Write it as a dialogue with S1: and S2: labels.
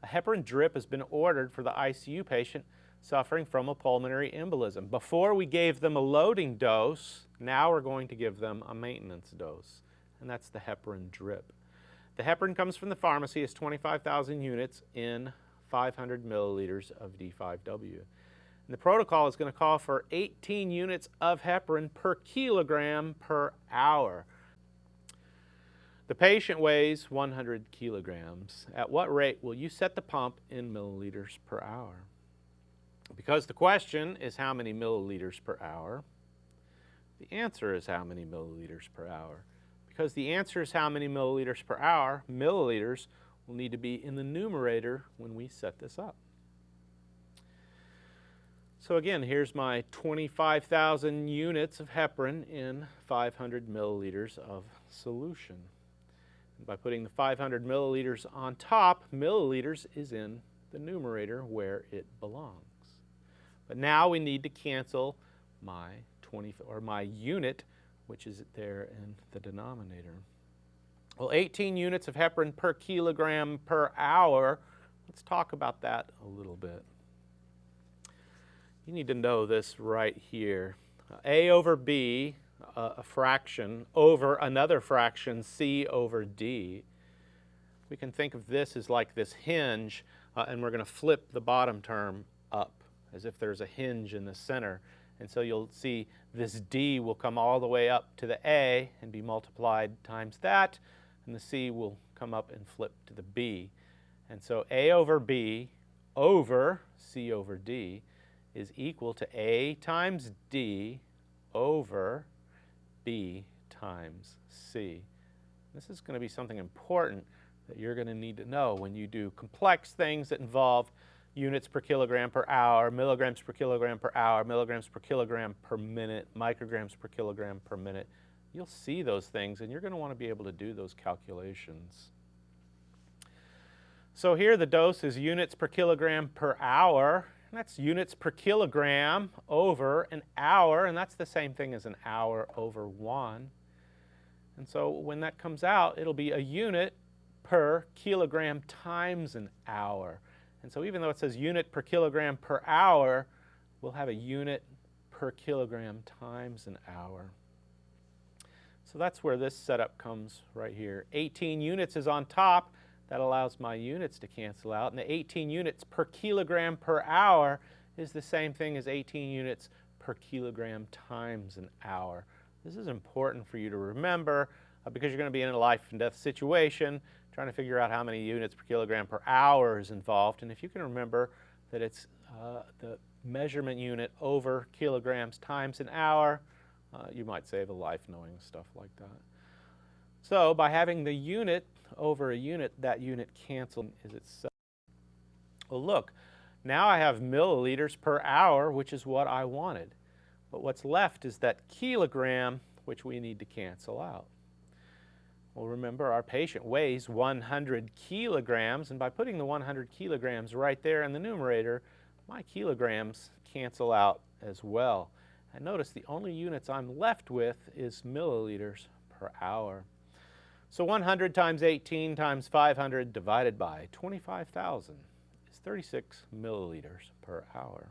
S1: A heparin drip has been ordered for the ICU patient suffering from a pulmonary embolism. Before we gave them a loading dose, now we're going to give them a maintenance dose, and that's the heparin drip. The heparin comes from the pharmacy as 25,000 units in 500 milliliters of D5W. And the protocol is going to call for 18 units of heparin per kilogram per hour. The patient weighs 100 kilograms. At what rate will you set the pump in milliliters per hour? Because the question is how many milliliters per hour, the answer is how many milliliters per hour. Because the answer is how many milliliters per hour, milliliters will need to be in the numerator when we set this up. So again, here's my 25,000 units of heparin in 500 milliliters of solution. And by putting the 500 milliliters on top, milliliters is in the numerator where it belongs. But now we need to cancel my unit, which is there in the denominator. Well, 18 units of heparin per kilogram per hour. Let's talk about that a little bit. You need to know this right here. A over B, a fraction, over another fraction, C over D. We can think of this as like this hinge, and we're going to flip the bottom term up as if there's a hinge in the center. And so you'll see this D will come all the way up to the A and be multiplied times that, and the C will come up and flip to the B. And so A over B over C over D is equal to A times D over B times C. This is going to be something important that you're going to need to know when you do complex things that involve units per kilogram per hour, milligrams per kilogram per hour, milligrams per kilogram per minute, micrograms per kilogram per minute. You'll see those things, and you're going to want to be able to do those calculations. So here the dose is units per kilogram per hour. And that's units per kilogram over an hour, and that's the same thing as an hour over 1. And so when that comes out, it'll be a unit per kilogram times an hour. And so even though it says unit per kilogram per hour, we'll have a unit per kilogram times an hour. So that's where this setup comes right here. 18 units is on top. That allows my units to cancel out. And the 18 units per kilogram per hour is the same thing as 18 units per kilogram times an hour. This is important for you to remember because you're going to be in a life and death situation trying to figure out how many units per kilogram per hour is involved. And if you can remember that it's the measurement unit over kilograms times an hour, you might save a life knowing stuff like that. So by having the unit over a unit, that unit canceled is itself. Well, look, now I have milliliters per hour, which is what I wanted. But what's left is that kilogram, which we need to cancel out. Well, remember, our patient weighs 100 kilograms, and by putting the 100 kilograms right there in the numerator, my kilograms cancel out as well. And notice the only units I'm left with is milliliters per hour. So 100 times 18 times 500 divided by 25,000 is 36 milliliters per hour.